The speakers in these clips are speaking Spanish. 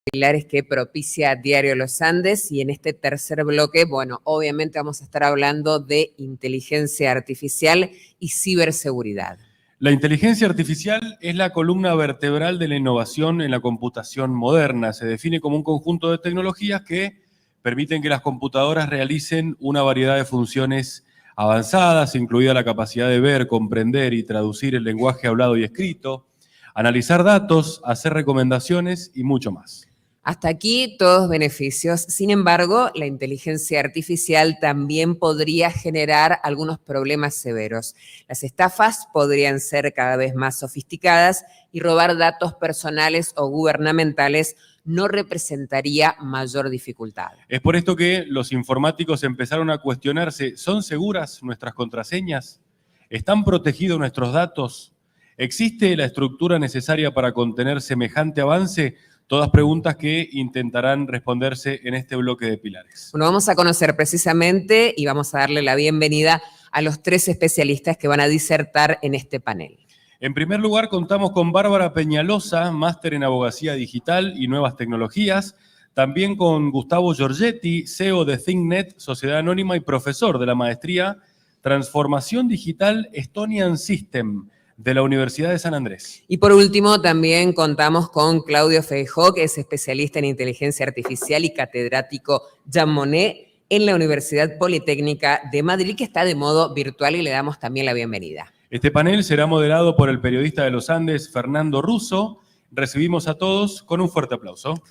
pilares que propicia Diario Los Andes, y en este tercer bloque, bueno, obviamente vamos a estar hablando de inteligencia artificial y ciberseguridad. La inteligencia artificial es la columna vertebral de la innovación en la computación moderna. Se define como un conjunto de tecnologías que permiten que las computadoras realicen una variedad de funciones avanzadas, incluida la capacidad de ver, comprender y traducir el lenguaje hablado y escrito, analizar datos, hacer recomendaciones y mucho más. Hasta aquí todos beneficios. Sin embargo, la inteligencia artificial también podría generar algunos problemas severos. Las estafas podrían ser cada vez más sofisticadas y robar datos personales o gubernamentales no representaría mayor dificultad. Es por esto que los informáticos empezaron a cuestionarse: ¿son seguras nuestras contraseñas? ¿Están protegidos nuestros datos? ¿Existe la estructura necesaria para contener semejante avance? Todas preguntas que intentarán responderse en este bloque de pilares. Bueno, vamos a conocer precisamente y vamos a darle la bienvenida a los 3 especialistas que van a disertar en este panel. En primer lugar, contamos con Bárbara Peñalosa, máster en Abogacía Digital y Nuevas Tecnologías. También con Gustavo Giorgetti, CEO de ThinkNet, Sociedad Anónima y profesor de la maestría Transformación Digital Estonian System, de la Universidad de San Andrés. Y por último, también contamos con Claudio Feijó, que es especialista en inteligencia artificial y catedrático Jean Monnet en la Universidad Politécnica de Madrid, que está de modo virtual, y le damos también la bienvenida. Este panel será moderado por el periodista de Los Andes, Fernando Russo. Recibimos a todos con un fuerte aplauso.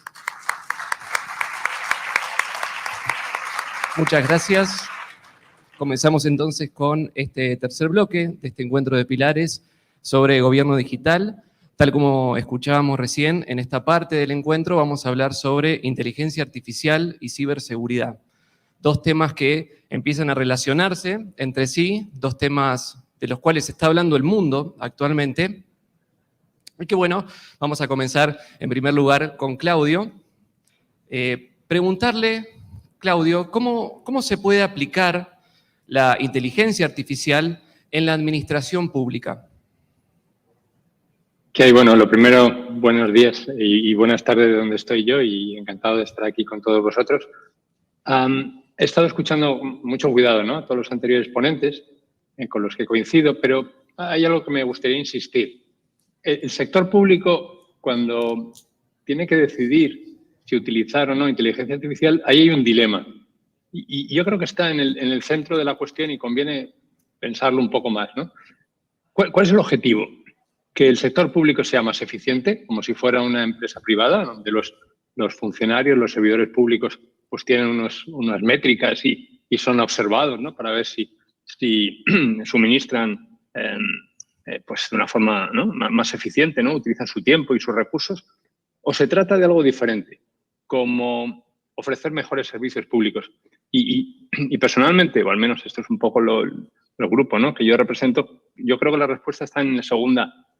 Muchas gracias. Comenzamos entonces con este tercer bloque de este encuentro de pilares sobre gobierno digital. Tal como escuchábamos recién, en esta parte del encuentro vamos a hablar sobre inteligencia artificial y ciberseguridad. 2 temas que empiezan a relacionarse entre sí, 2 temas de los cuales está hablando el mundo actualmente. Y que bueno, vamos a comenzar en primer lugar con Claudio. Preguntarle, Claudio, ¿cómo se puede aplicar la inteligencia artificial en la administración pública? Bueno, lo primero, buenos días y buenas tardes de donde estoy yo, y encantado de estar aquí con todos vosotros. He estado escuchando mucho cuidado, ¿no?, a todos los anteriores ponentes, con los que coincido, pero hay algo que me gustaría insistir. El sector público, cuando tiene que decidir si utilizar o no inteligencia artificial, ahí hay un dilema. Y yo creo que está en el centro de la cuestión y conviene pensarlo un poco más, ¿no? ¿Cuál es el objetivo? Que el sector público sea más eficiente, como si fuera una empresa privada, donde los funcionarios, los servidores públicos, pues tienen unas métricas y son observados, ¿no?, para ver si suministran pues de una forma, ¿no?, más eficiente, ¿no?, utilizan su tiempo y sus recursos. ¿O se trata de algo diferente, como ofrecer mejores servicios públicos? Y personalmente, o al menos esto es un poco el grupo, ¿no?, que yo represento, yo creo que la respuesta está en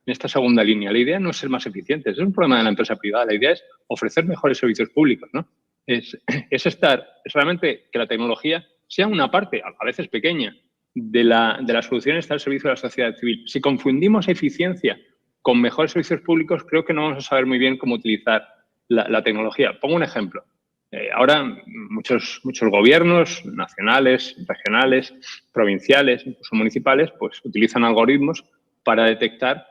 esta segunda línea. La idea no es ser más eficientes, es un problema de la empresa privada. La idea es ofrecer mejores servicios públicos, ¿no? Es realmente que la tecnología sea una parte, a veces pequeña, de la solución, está al servicio de la sociedad civil. Si confundimos eficiencia con mejores servicios públicos, creo que no vamos a saber muy bien cómo utilizar la tecnología. Pongo un ejemplo. Ahora muchos gobiernos nacionales, regionales, provinciales, incluso municipales, pues utilizan algoritmos para detectar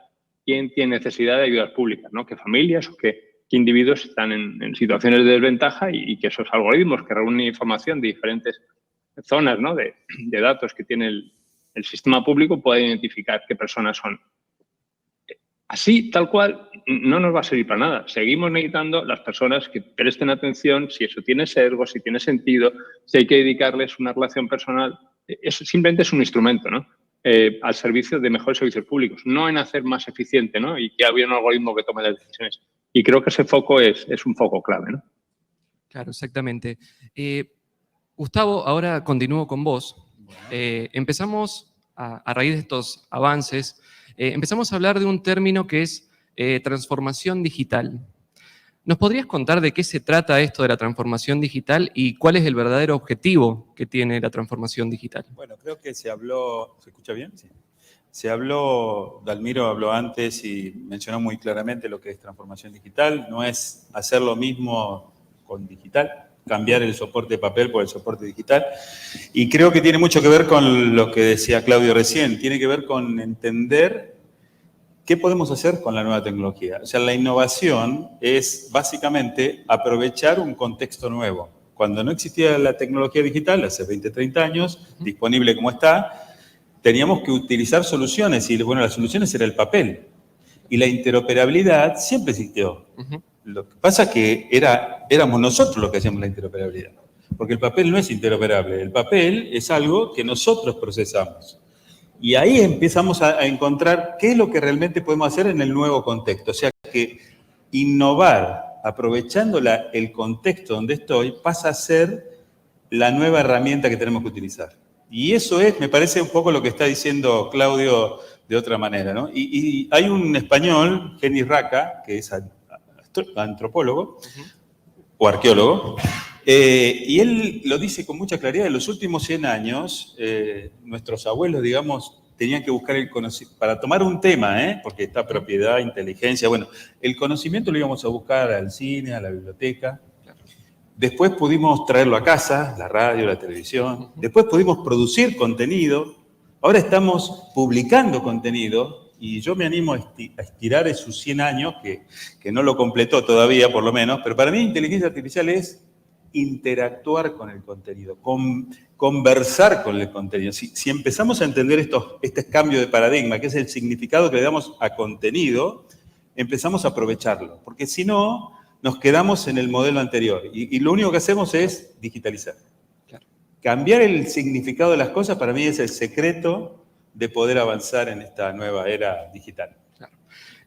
quién tiene necesidad de ayudas públicas, ¿no?, qué familias o qué individuos están en situaciones de desventaja, y que esos algoritmos que reúnen información de diferentes zonas, ¿no?, de datos que tiene el sistema público, puedan identificar qué personas son. Así, tal cual, no nos va a servir para nada. Seguimos necesitando las personas que presten atención, si eso tiene sesgo, si tiene sentido, si hay que dedicarles una relación personal. Eso simplemente es un instrumento, ¿no?, al servicio de mejores servicios públicos, no en hacer más eficiente, ¿no?, y que haya un algoritmo que tome las decisiones. Y creo que ese foco es un foco clave, ¿no? Claro, exactamente. Gustavo, ahora continúo con vos. Empezamos, a raíz de estos avances, empezamos a hablar de un término que es transformación digital. ¿Nos podrías contar de qué se trata esto de la transformación digital y cuál es el verdadero objetivo que tiene la transformación digital? Bueno, creo que se habló... ¿Se escucha bien? Sí. Se habló, Dalmiro habló antes y mencionó muy claramente lo que es transformación digital. No es hacer lo mismo con digital, cambiar el soporte de papel por el soporte digital. Y creo que tiene mucho que ver con lo que decía Claudio recién. Tiene que ver con entender qué podemos hacer con la nueva tecnología. O sea, la innovación es básicamente aprovechar un contexto nuevo. Cuando no existía la tecnología digital, hace 20, 30 años, disponible como está, teníamos que utilizar soluciones y, bueno, las soluciones era el papel. Y la interoperabilidad siempre existió. Lo que pasa es que éramos nosotros los que hacíamos la interoperabilidad. Porque el papel no es interoperable. El papel es algo que nosotros procesamos. Y ahí empezamos a encontrar qué es lo que realmente podemos hacer en el nuevo contexto. O sea, que innovar aprovechando el contexto donde estoy pasa a ser la nueva herramienta que tenemos que utilizar. Y eso es, me parece, un poco lo que está diciendo Claudio de otra manera, ¿no? Y hay un español, Genís Raca, que es antropólogo o arqueólogo, y él lo dice con mucha claridad. En los últimos 100 años, nuestros abuelos, digamos, tenían que buscar el conocimiento, para tomar un tema, porque está propiedad, inteligencia, bueno, el conocimiento lo íbamos a buscar al cine, a la biblioteca. Después pudimos traerlo a casa, la radio, la televisión. Después pudimos producir contenido. Ahora estamos publicando contenido y yo me animo a estirar esos 100 años, que no lo completó todavía, por lo menos, pero para mí inteligencia artificial es interactuar con el contenido, conversar con el contenido. Si empezamos a entender este cambio de paradigma, que es el significado que le damos a contenido, empezamos a aprovecharlo, porque si no, nos quedamos en el modelo anterior y lo único que hacemos es digitalizar. Claro. Cambiar el significado de las cosas para mí es el secreto de poder avanzar en esta nueva era digital. Claro.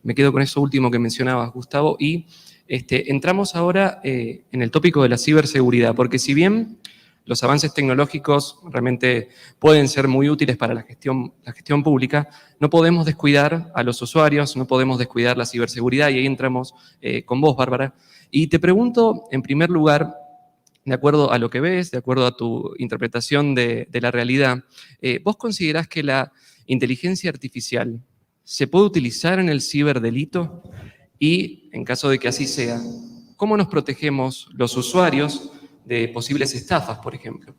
Me quedo con eso último que mencionabas, Gustavo, y entramos ahora en el tópico de la ciberseguridad, porque si bien los avances tecnológicos realmente pueden ser muy útiles para la gestión pública, no podemos descuidar a los usuarios, no podemos descuidar la ciberseguridad, y ahí entramos con vos, Bárbara. Y te pregunto, en primer lugar, de acuerdo a lo que ves, de acuerdo a tu interpretación de la realidad, ¿vos considerás que la inteligencia artificial se puede utilizar en el ciberdelito? Y, en caso de que así sea, ¿cómo nos protegemos los usuarios de posibles estafas, por ejemplo?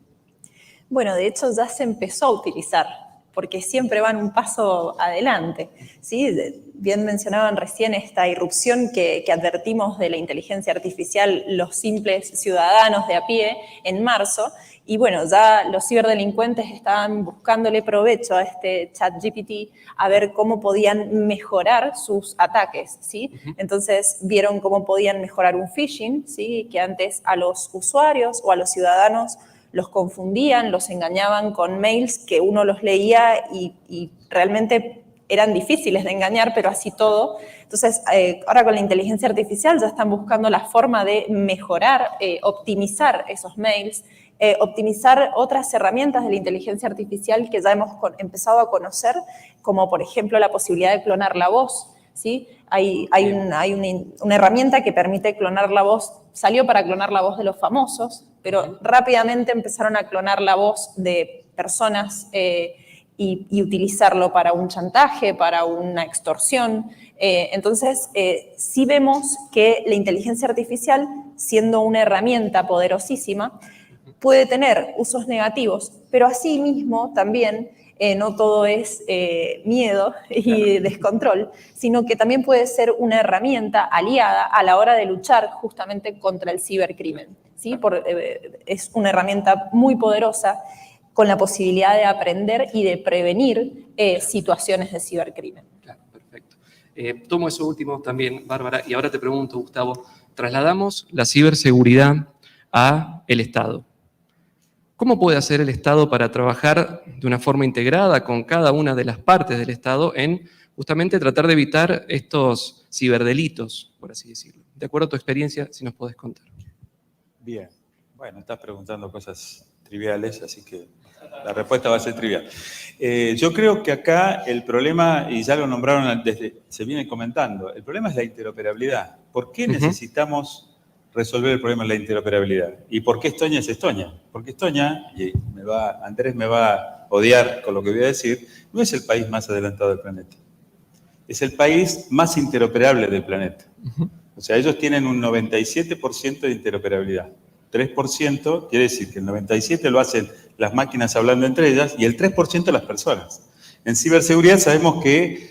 Bueno, de hecho ya se empezó a utilizar, porque siempre van un paso adelante, ¿sí? Bien mencionaban recién esta irrupción que advertimos de la inteligencia artificial los simples ciudadanos de a pie en marzo, y bueno, ya los ciberdelincuentes estaban buscándole provecho a este ChatGPT a ver cómo podían mejorar sus ataques, ¿sí? Entonces vieron cómo podían mejorar un phishing, ¿sí? Que antes a los usuarios o a los ciudadanos los confundían, los engañaban con mails que uno los leía y realmente eran difíciles de engañar, pero así todo. Entonces, ahora con la inteligencia artificial ya están buscando la forma de mejorar, optimizar esos mails, optimizar otras herramientas de la inteligencia artificial que ya hemos empezado a conocer, como por ejemplo la posibilidad de clonar la voz, ¿sí? Hay una herramienta que permite clonar la voz, salió para clonar la voz de los famosos, pero rápidamente empezaron a clonar la voz de personas y utilizarlo para un chantaje, para una extorsión. Entonces, sí vemos que la inteligencia artificial, siendo una herramienta poderosísima, puede tener usos negativos, pero asimismo también no todo es miedo y descontrol, sino que también puede ser una herramienta aliada a la hora de luchar justamente contra el cibercrimen, ¿sí? Es una herramienta muy poderosa con la posibilidad de aprender y de prevenir situaciones de cibercrimen. Claro, perfecto. Tomo eso último también, Bárbara, y ahora te pregunto, Gustavo, trasladamos la ciberseguridad a el Estado. ¿Cómo puede hacer el Estado para trabajar de una forma integrada con cada una de las partes del Estado en justamente tratar de evitar estos ciberdelitos, por así decirlo? De acuerdo a tu experiencia, si nos podés contar. Bien. Bueno, estás preguntando cosas triviales, así que la respuesta va a ser trivial. Yo creo que acá el problema, y ya lo nombraron se viene comentando, el problema es la interoperabilidad. ¿Por qué necesitamos resolver el problema de la interoperabilidad. ¿Y por qué Estonia es Estonia? Porque Estonia, y Andrés me va a odiar con lo que voy a decir, no es el país más adelantado del planeta. Es el país más interoperable del planeta. O sea, ellos tienen un 97% de interoperabilidad. 3% quiere decir que el 97% lo hacen las máquinas hablando entre ellas y el 3% las personas. En ciberseguridad sabemos que,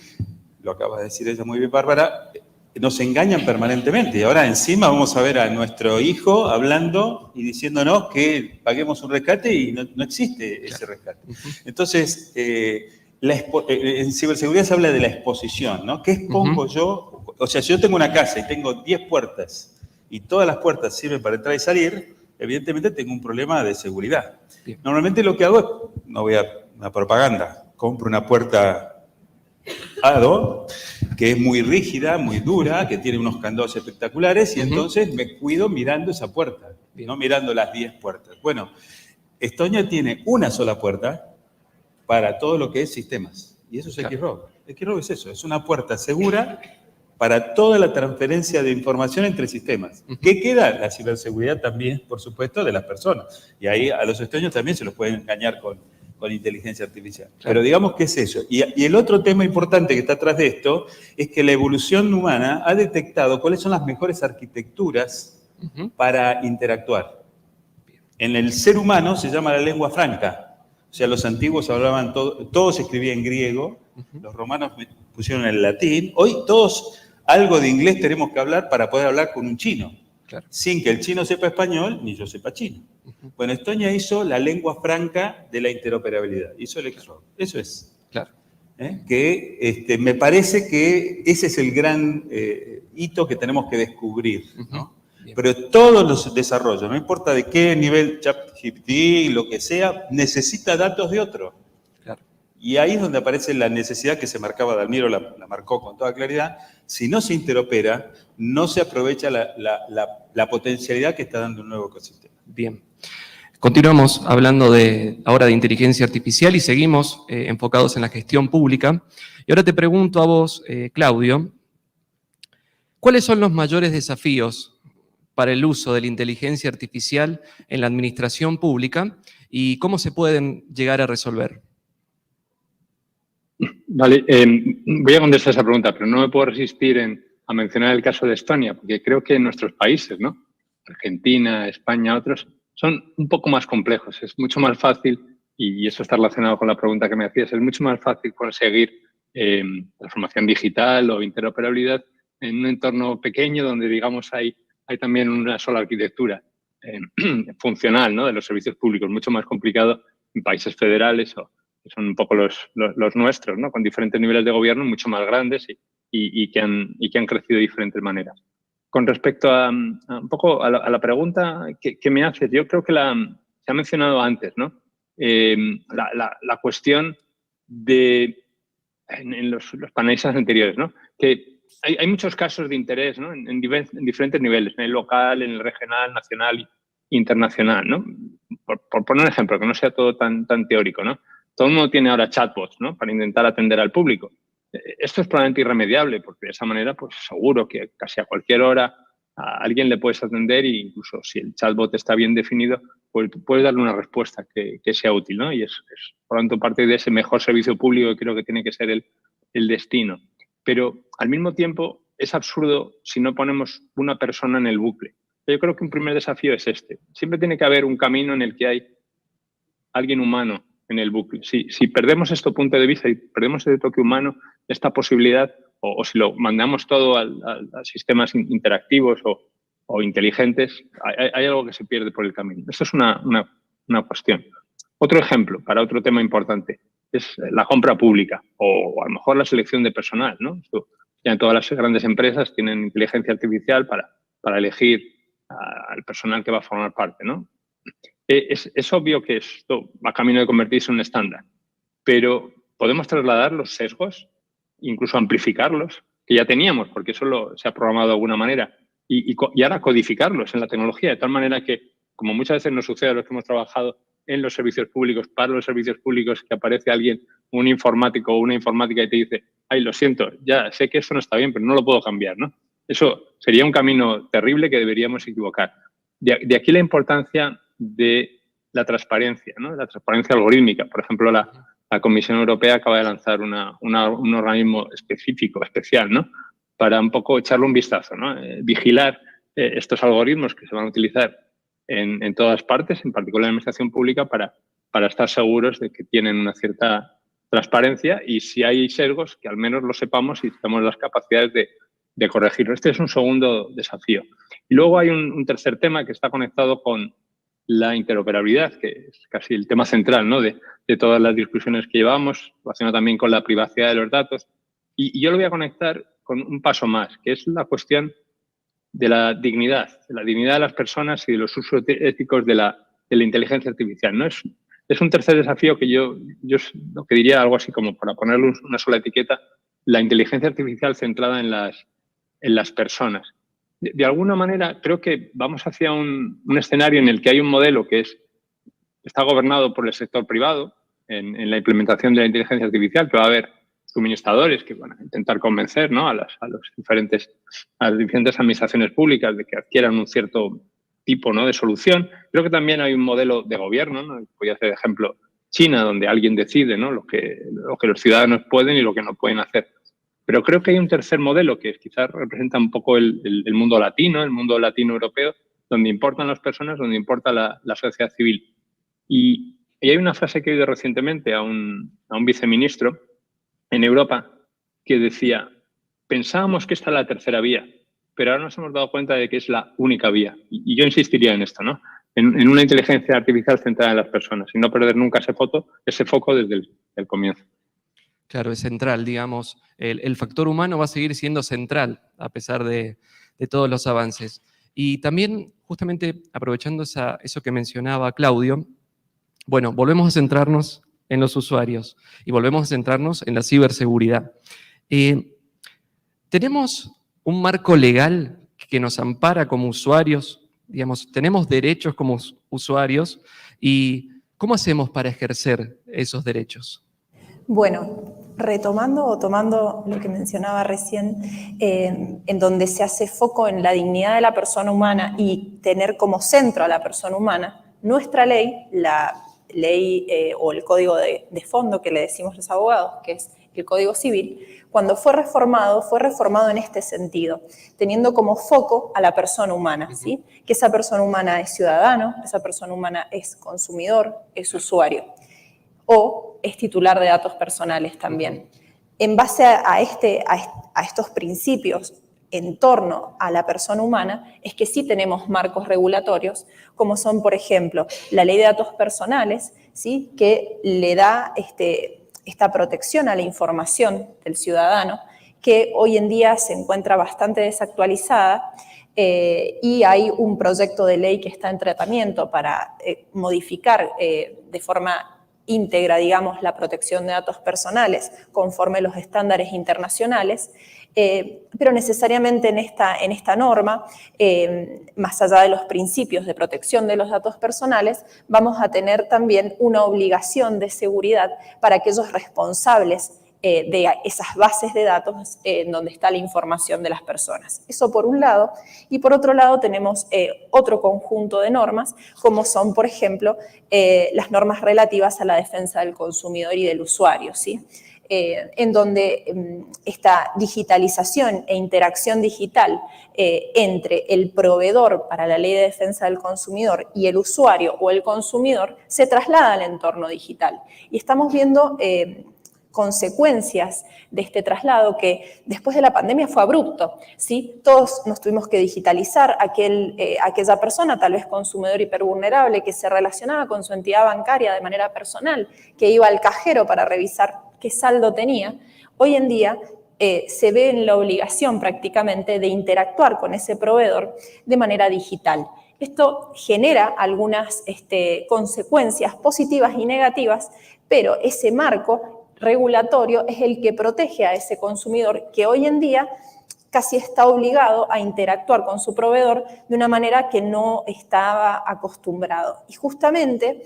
lo acaba de decir ella muy bien, Bárbara, nos engañan permanentemente. Y ahora encima vamos a ver a nuestro hijo hablando y diciéndonos que paguemos un rescate y no existe ese rescate. Entonces, en ciberseguridad se habla de la exposición, ¿no? ¿Qué expongo yo? O sea, si yo tengo una casa y tengo 10 puertas y todas las puertas sirven para entrar y salir, evidentemente tengo un problema de seguridad. Bien. Normalmente lo que hago es, no voy a una propaganda, compro una puerta ADO, que es muy rígida, muy dura, que tiene unos candados espectaculares, y entonces me cuido mirando esa puerta, no mirando las 10 puertas. Bueno, Estonia tiene una sola puerta para todo lo que es sistemas, y eso es X-Row. X-Row es eso, es una puerta segura para toda la transferencia de información entre sistemas. ¿Qué queda? La ciberseguridad también, por supuesto, de las personas. Y ahí a los estonios también se los pueden engañar con inteligencia artificial. Claro. Pero digamos que es eso. Y el otro tema importante que está atrás de esto es que la evolución humana ha detectado cuáles son las mejores arquitecturas para interactuar. En el ser humano se llama la lengua franca. O sea, los antiguos hablaban, todos escribían en griego, los romanos pusieron el latín. Hoy todos algo de inglés tenemos que hablar para poder hablar con un chino. Claro. Sin que el chino sepa español, ni yo sepa chino. Bueno, Estonia hizo la lengua franca de la interoperabilidad, hizo el X-Row. Eso es. Claro. Que me parece que ese es el gran hito que tenemos que descubrir, ¿no? Pero todos los desarrollos, no importa de qué nivel, ChatGPT, lo que sea, necesita datos de otro. Claro. Y ahí es donde aparece la necesidad que se marcaba Dalmiro, la marcó con toda claridad. Si no se interopera, no se aprovecha la potencialidad que está dando un nuevo ecosistema. Bien. Continuamos hablando ahora de inteligencia artificial y seguimos enfocados en la gestión pública. Y ahora te pregunto a vos, Claudio, ¿cuáles son los mayores desafíos para el uso de la inteligencia artificial en la administración pública y cómo se pueden llegar a resolver? Vale, voy a contestar esa pregunta, pero no me puedo resistir a mencionar el caso de Estonia, porque creo que nuestros países, ¿no? Argentina, España, otros, son un poco más complejos. Es mucho más fácil, y eso está relacionado con la pregunta que me hacías, es mucho más fácil conseguir transformación digital o interoperabilidad en un entorno pequeño donde, digamos, hay también una sola arquitectura funcional, ¿no? De los servicios públicos. Mucho más complicado en países federales que son un poco los nuestros, ¿no? Con diferentes niveles de gobierno mucho más grandes y que han crecido de diferentes maneras. Con respecto a un poco a la pregunta que me haces, yo creo que se ha mencionado antes, ¿no? La cuestión en los paneles anteriores, ¿no? Que hay muchos casos de interés, ¿no? En diferentes niveles, en el local, en el regional, nacional e internacional, ¿no? Por poner un ejemplo, que no sea todo tan teórico, ¿no? Todo el mundo tiene ahora chatbots, ¿no? Para intentar atender al público. Esto es probablemente irremediable, porque de esa manera, pues seguro que casi a cualquier hora a alguien le puedes atender e incluso si el chatbot está bien definido, pues puedes darle una respuesta que sea útil, ¿no? Y es por lo tanto parte de ese mejor servicio público que creo que tiene que ser el destino. Pero al mismo tiempo es absurdo si no ponemos una persona en el bucle. Yo creo que un primer desafío es este. Siempre tiene que haber un camino en el que hay alguien humano en el bucle. Si perdemos este punto de vista y perdemos ese toque humano, esta posibilidad, o si lo mandamos todo a sistemas interactivos o inteligentes, hay algo que se pierde por el camino. Esto es una cuestión. Otro ejemplo, para otro tema importante, es la compra pública o a lo mejor la selección de personal, ¿no? Ya en todas las grandes empresas tienen inteligencia artificial para elegir al personal que va a formar parte, ¿no? Es obvio que esto va camino de convertirse en un estándar, pero podemos trasladar los sesgos, incluso amplificarlos, que ya teníamos, porque eso se ha programado de alguna manera, y ahora codificarlos en la tecnología, de tal manera que, como muchas veces nos sucede a los que hemos trabajado en los servicios públicos, para los servicios públicos, que aparece alguien, un informático o una informática y te dice, ay, lo siento, ya sé que eso no está bien, pero no lo puedo cambiar, ¿no? Eso sería un camino terrible que deberíamos equivocar. De aquí la importancia de la transparencia, ¿no? La transparencia algorítmica. Por ejemplo, la Comisión Europea acaba de lanzar un organismo específico, especial, ¿no? Para un poco echarle un vistazo, ¿no? Vigilar estos algoritmos que se van a utilizar en todas partes, en particular en la administración pública, para estar seguros de que tienen una cierta transparencia y si hay sesgos, que al menos lo sepamos y tenemos las capacidades de corregirlo. Este es un segundo desafío. Y luego hay un tercer tema que está conectado con la interoperabilidad, que es casi el tema central, ¿no? de todas las discusiones que llevamos, relacionado también con la privacidad de los datos. Y yo lo voy a conectar con un paso más, que es la cuestión de la dignidad de las personas y de los usos éticos de la inteligencia artificial, ¿no? Es un tercer desafío que yo lo que diría algo así como, para ponerle una sola etiqueta, la inteligencia artificial centrada en las personas. De alguna manera, creo que vamos hacia un escenario en el que hay un modelo que está gobernado por el sector privado en la implementación de la inteligencia artificial, que va a haber suministradores que van a intentar convencer, ¿no? a las diferentes administraciones públicas de que adquieran un cierto tipo, ¿no? de solución. Creo que también hay un modelo de gobierno, ¿no? Voy a hacer ejemplo China, donde alguien decide, ¿no? lo que los ciudadanos pueden y lo que no pueden hacer. Pero creo que hay un tercer modelo que quizás representa un poco el mundo latino, el mundo latino-europeo, donde importan las personas, donde importa la sociedad civil. Y hay una frase que he oído recientemente a un viceministro en Europa que decía: pensábamos que esta es la tercera vía, pero ahora nos hemos dado cuenta de que es la única vía. Y yo insistiría en esto, ¿no? En una inteligencia artificial centrada en las personas y no perder nunca ese foco desde el comienzo. Claro, es central, digamos. El factor humano va a seguir siendo central a pesar de todos los avances. Y también, justamente aprovechando eso que mencionaba Claudio, bueno, volvemos a centrarnos en los usuarios y volvemos a centrarnos en la ciberseguridad. Tenemos un marco legal que nos ampara como usuarios, digamos, tenemos derechos como usuarios, y ¿cómo hacemos para ejercer esos derechos? Bueno, retomando o tomando lo que mencionaba recién, en donde se hace foco en la dignidad de la persona humana y tener como centro a la persona humana, nuestra ley, la ley o el código de fondo que le decimos los abogados, que es el Código Civil, cuando fue reformado en este sentido, teniendo como foco a la persona humana, ¿sí? Que esa persona humana es ciudadano, esa persona humana es consumidor, es usuario, o es titular de datos personales también. En base a estos principios en torno a la persona humana, es que sí tenemos marcos regulatorios, como son, por ejemplo, la Ley de Datos Personales, ¿sí? Que le da esta protección a la información del ciudadano, que hoy en día se encuentra bastante desactualizada, y hay un proyecto de ley que está en tratamiento para modificar de forma íntegra, digamos, la protección de datos personales conforme los estándares internacionales, pero necesariamente en esta norma, más allá de los principios de protección de los datos personales, vamos a tener también una obligación de seguridad para aquellos responsables de esas bases de datos donde está la información de las personas. Eso por un lado. Y por otro lado tenemos otro conjunto de normas, como son, por ejemplo, las normas relativas a la defensa del consumidor y del usuario, ¿sí? En donde esta digitalización e interacción digital entre el proveedor para la ley de defensa del consumidor y el usuario o el consumidor se traslada al entorno digital. Y estamos viendo consecuencias de este traslado que después de la pandemia fue abrupto, ¿sí? Todos nos tuvimos que digitalizar, aquella persona, tal vez consumidor hipervulnerable, que se relacionaba con su entidad bancaria de manera personal, que iba al cajero para revisar qué saldo tenía, hoy en día se ve en la obligación prácticamente de interactuar con ese proveedor de manera digital. Esto genera algunas consecuencias positivas y negativas, pero ese marco regulatorio es el que protege a ese consumidor que hoy en día casi está obligado a interactuar con su proveedor de una manera que no estaba acostumbrado. Y justamente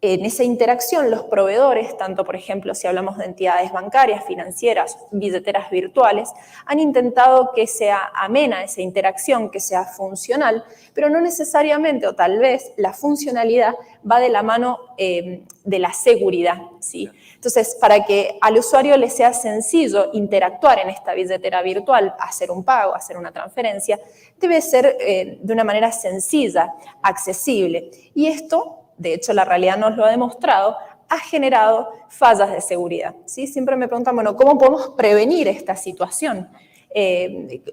En esa interacción, los proveedores, tanto por ejemplo si hablamos de entidades bancarias, financieras, billeteras virtuales, han intentado que sea amena esa interacción, que sea funcional, pero no necesariamente, o tal vez, la funcionalidad va de la mano de la seguridad, ¿sí? Entonces, para que al usuario le sea sencillo interactuar en esta billetera virtual, hacer un pago, hacer una transferencia, debe ser de una manera sencilla, accesible. Y esto, de hecho, la realidad nos lo ha demostrado, ha generado fallas de seguridad, ¿sí? Siempre me preguntan, bueno, ¿cómo podemos prevenir esta situación?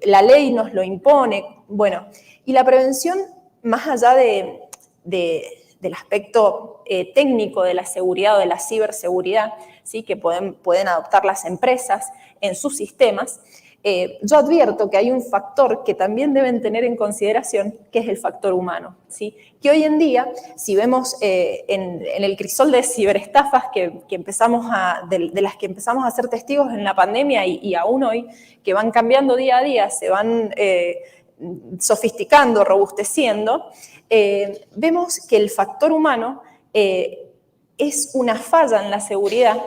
La ley nos lo impone, bueno, y la prevención, más allá del aspecto técnico de la seguridad o de la ciberseguridad, ¿sí? Que pueden adoptar las empresas en sus sistemas, yo advierto que hay un factor que también deben tener en consideración, que es el factor humano, ¿sí? Que hoy en día, si vemos en el crisol de ciberestafas de las que empezamos a ser testigos en la pandemia y aún hoy, que van cambiando día a día, se van sofisticando, robusteciendo, vemos que el factor humano es una falla en la seguridad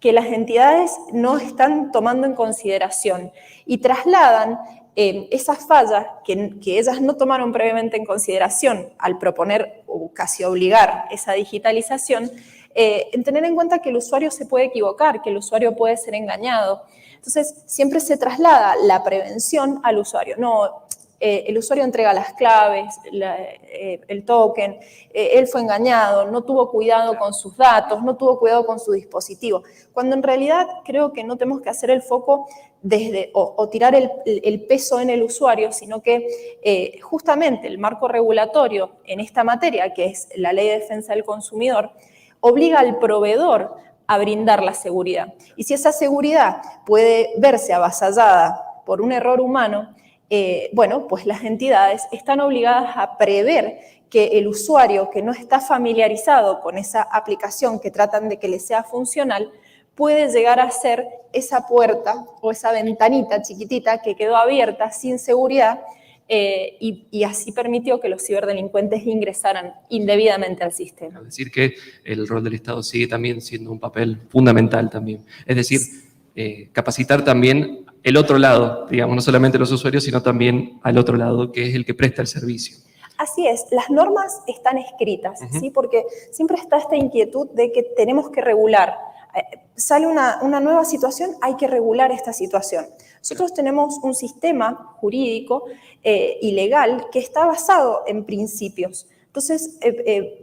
que las entidades no están tomando en consideración y trasladan esas fallas que ellas no tomaron previamente en consideración al proponer o casi obligar esa digitalización, en tener en cuenta que el usuario se puede equivocar, que el usuario puede ser engañado. Entonces, siempre se traslada la prevención al usuario. No, el usuario entrega las claves, el token, él fue engañado, no tuvo cuidado con sus datos, no tuvo cuidado con su dispositivo. Cuando en realidad creo que no tenemos que hacer el foco o tirar el peso en el usuario, sino que justamente el marco regulatorio en esta materia, que es la Ley de Defensa del Consumidor, obliga al proveedor a brindar la seguridad. Y si esa seguridad puede verse avasallada por un error humano, bueno, pues las entidades están obligadas a prever que el usuario que no está familiarizado con esa aplicación que tratan de que le sea funcional, puede llegar a ser esa puerta o esa ventanita chiquitita que quedó abierta sin seguridad y así permitió que los ciberdelincuentes ingresaran indebidamente al sistema. Es decir, que el rol del Estado sigue también siendo un papel fundamental también. Es decir, capacitar también el otro lado, digamos, no solamente los usuarios, sino también al otro lado, que es el que presta el servicio. Así es, las normas están escritas, ¿sí? Porque siempre está esta inquietud de que tenemos que regular. Sale una nueva situación, hay que regular esta situación. Nosotros tenemos un sistema jurídico y legal que está basado en principios. Entonces,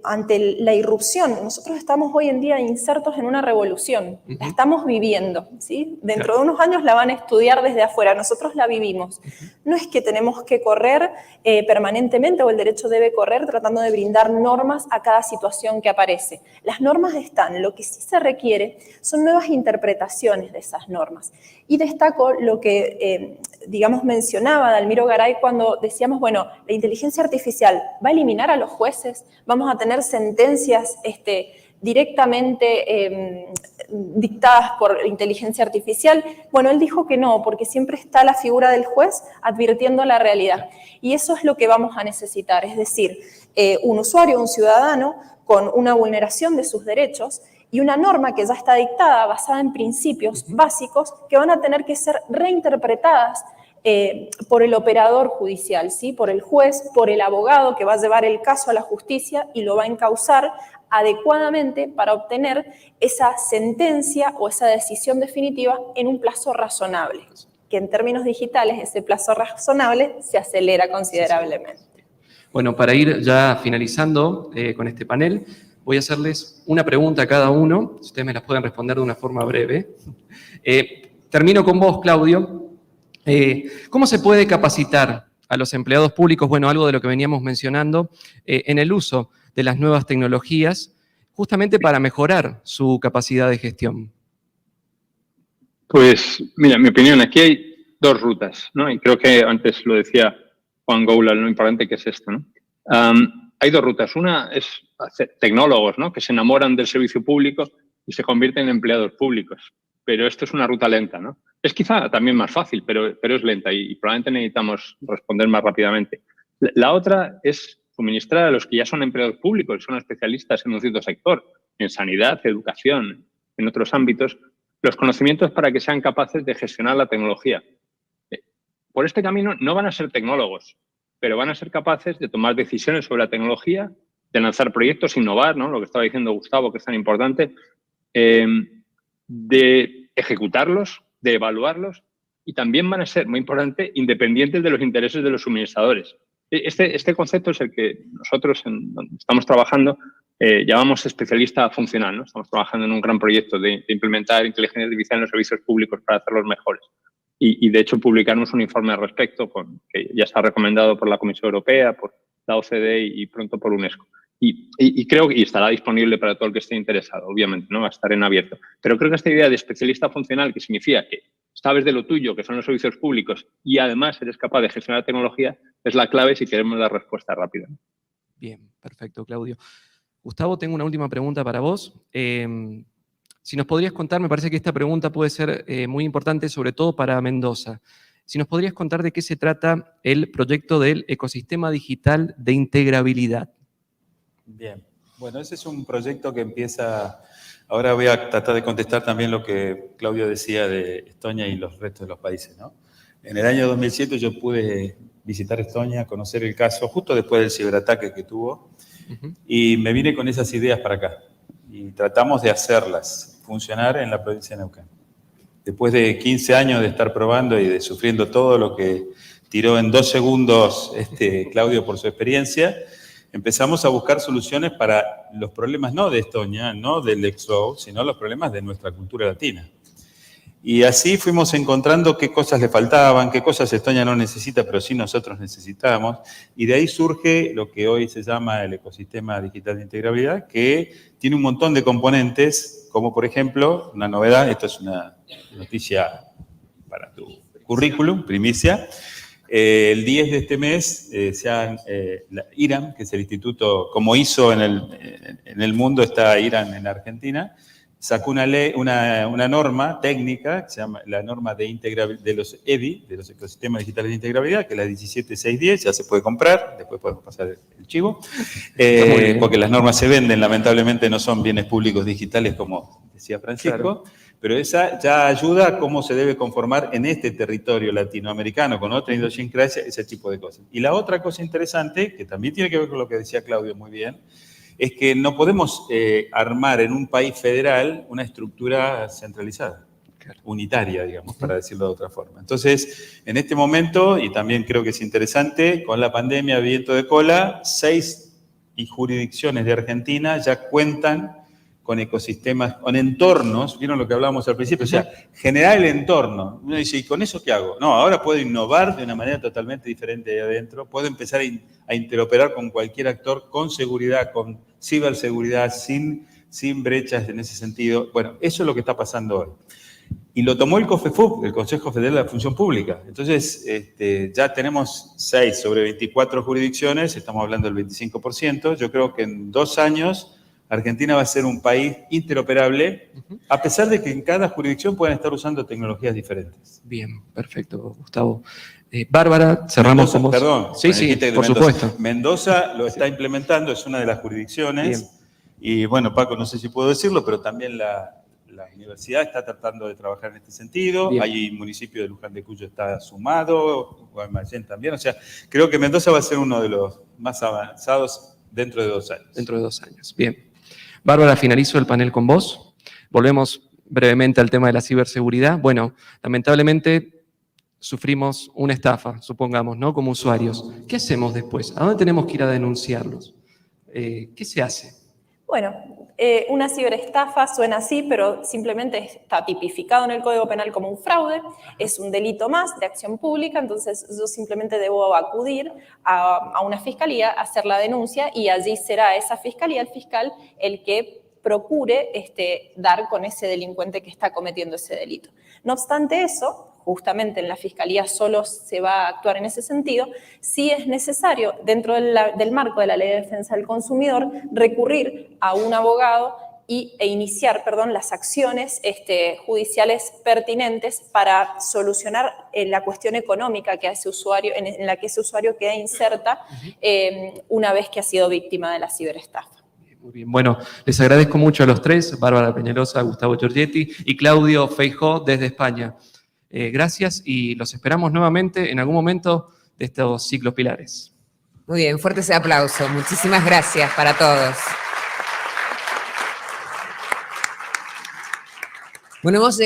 ante la irrupción, nosotros estamos hoy en día insertos en una revolución, la estamos viviendo, ¿sí? Dentro de unos años la van a estudiar desde afuera, nosotros la vivimos. No es que tenemos que correr permanentemente, o el derecho debe correr tratando de brindar normas a cada situación que aparece. Las normas están, lo que sí se requiere son nuevas interpretaciones de esas normas. Y destaco lo que, digamos, mencionaba Dalmiro Garay cuando decíamos, bueno, la inteligencia artificial va a eliminar a los jueces, vamos a tener sentencias directamente dictadas por inteligencia artificial. Bueno, él dijo que no, porque siempre está la figura del juez advirtiendo la realidad. Y eso es lo que vamos a necesitar, es decir, un usuario, un ciudadano con una vulneración de sus derechos y una norma que ya está dictada basada en principios básicos que van a tener que ser reinterpretadas por el operador judicial, ¿sí? Por el juez, por el abogado que va a llevar el caso a la justicia y lo va a encauzar adecuadamente para obtener esa sentencia o esa decisión definitiva en un plazo razonable, que en términos digitales ese plazo razonable se acelera considerablemente. Bueno, para ir ya finalizando con este panel, voy a hacerles una pregunta a cada uno, si ustedes me las pueden responder de una forma breve. Termino con vos, Claudio. ¿Cómo se puede capacitar a los empleados públicos? Bueno, algo de lo que veníamos mencionando, en el uso de las nuevas tecnologías, justamente para mejorar su capacidad de gestión. Pues, mira, mi opinión, aquí hay dos rutas, ¿no? Y creo que antes lo decía Juan Goula, lo importante que es esto, ¿no? Hay dos rutas. Una es tecnólogos, ¿no? Que se enamoran del servicio público y se convierten en empleados públicos. Pero esto es una ruta lenta, ¿no? Es quizá también más fácil, pero es lenta y probablemente necesitamos responder más rápidamente. La otra es suministrar a los que ya son empleados públicos, son especialistas en un cierto sector, en sanidad, educación, en otros ámbitos, los conocimientos para que sean capaces de gestionar la tecnología. Por este camino no van a ser tecnólogos, pero van a ser capaces de tomar decisiones sobre la tecnología, de lanzar proyectos, innovar, ¿no? Lo que estaba diciendo Gustavo, que es tan importante, de ejecutarlos, de evaluarlos, y también van a ser, muy importante, independientes de los intereses de los suministradores. Este concepto es el que nosotros, donde estamos trabajando, llamamos especialista funcional, ¿no? Estamos trabajando en un gran proyecto de implementar inteligencia artificial en los servicios públicos para hacerlos mejores. Y de hecho, publicarnos un informe al respecto, que ya está recomendado por la Comisión Europea, por la OCDE y pronto por UNESCO. Y creo que estará disponible para todo el que esté interesado, obviamente, ¿no? Va a estar en abierto. Pero creo que esta idea de especialista funcional, que significa que sabes de lo tuyo, que son los servicios públicos, y además eres capaz de gestionar la tecnología, es la clave si queremos dar respuesta rápida. Bien, perfecto, Claudio. Gustavo, tengo una última pregunta para vos. Si nos podrías contar, me parece que esta pregunta puede ser muy importante, sobre todo para Mendoza. Si nos podrías contar de qué se trata el proyecto del ecosistema digital de integrabilidad. Bien, bueno, ese es un proyecto que empieza... Ahora voy a tratar de contestar también lo que Claudio decía de Estonia y los restos de los países, ¿no? En el año 2007 yo pude visitar Estonia, conocer el caso, justo después del ciberataque que tuvo, y me vine con esas ideas para acá. Y tratamos de hacerlas funcionar en la provincia de Neuquén. Después de 15 años de estar probando y de sufriendo todo lo que tiró en 2 segundos Claudio por su experiencia, empezamos a buscar soluciones para los problemas no de Estonia, no del Expo, sino los problemas de nuestra cultura latina. Y así fuimos encontrando qué cosas le faltaban, qué cosas Estonia no necesita, pero sí nosotros necesitamos. Y de ahí surge lo que hoy se llama el ecosistema digital de integrabilidad, que tiene un montón de componentes, como por ejemplo, una novedad, esto es una noticia para tu currículum, primicia. El 10 de este mes, la IRAM, que es el instituto, como hizo en el mundo, está IRAM en Argentina, sacó una norma técnica, que se llama la norma de los EDI, de los ecosistemas digitales de integrabilidad, que es la 17610, ya se puede comprar, después podemos pasar el chivo, porque las normas se venden, lamentablemente no son bienes públicos digitales, como decía Francisco, claro. Pero esa ya ayuda a cómo se debe conformar en este territorio latinoamericano, con otra idiosincrasia, ese tipo de cosas. Y la otra cosa interesante, que también tiene que ver con lo que decía Claudio muy bien, es que no podemos armar en un país federal una estructura centralizada, unitaria, digamos, para decirlo de otra forma. Entonces, en este momento, y también creo que es interesante, con la pandemia viento de cola, 6 jurisdicciones de Argentina ya cuentan con ecosistemas, con entornos, ¿vieron lo que hablábamos al principio? O sea, generar el entorno. Uno dice, ¿y con eso qué hago? No, ahora puedo innovar de una manera totalmente diferente ahí adentro, puedo empezar a interoperar con cualquier actor, con seguridad, con ciberseguridad, sin brechas en ese sentido. Bueno, eso es lo que está pasando hoy. Y lo tomó el COFEFUP, el Consejo Federal de la Función Pública. Entonces, ya tenemos 6 sobre 24 jurisdicciones, estamos hablando del 25%. Yo creo que en 2 años Argentina va a ser un país interoperable, a pesar de que en cada jurisdicción puedan estar usando tecnologías diferentes. Bien, perfecto, Gustavo. Bárbara, cerramos con vos. Perdón, sí, por supuesto. Mendoza lo está implementando, es una de las jurisdicciones. Bien. Y bueno, Paco, no sé si puedo decirlo, pero también la universidad está tratando de trabajar en este sentido. Bien. Hay municipio de Luján de Cuyo está sumado, Guaymallén también. O sea, creo que Mendoza va a ser uno de los más avanzados dentro de 2 años. Dentro de 2 años, bien. Bárbara, finalizo el panel con vos. Volvemos brevemente al tema de la ciberseguridad. Bueno, lamentablemente sufrimos una estafa, supongamos, ¿no? Como usuarios. ¿Qué hacemos después? ¿A dónde tenemos que ir a denunciarlos? ¿Qué se hace? Bueno, una ciberestafa suena así, pero simplemente está tipificado en el Código Penal como un fraude, es un delito más de acción pública, entonces yo simplemente debo acudir a una fiscalía, hacer la denuncia y allí será esa fiscalía, el fiscal, el que procure dar con ese delincuente que está cometiendo ese delito. No obstante eso, justamente en la Fiscalía solo se va a actuar en ese sentido, sí es necesario, dentro del marco de la Ley de Defensa del Consumidor, recurrir a un abogado e iniciar, las acciones judiciales pertinentes para solucionar la cuestión económica que ese usuario, en la que ese usuario queda inserta una vez que ha sido víctima de la ciberestafa. Muy bien. Bueno, les agradezco mucho a los tres, Bárbara Peñalosa, Gustavo Giorgetti y Claudio Feijó desde España. Gracias y los esperamos nuevamente en algún momento de estos ciclos pilares. Muy bien, fuerte ese aplauso. Muchísimas gracias para todos. Bueno, hemos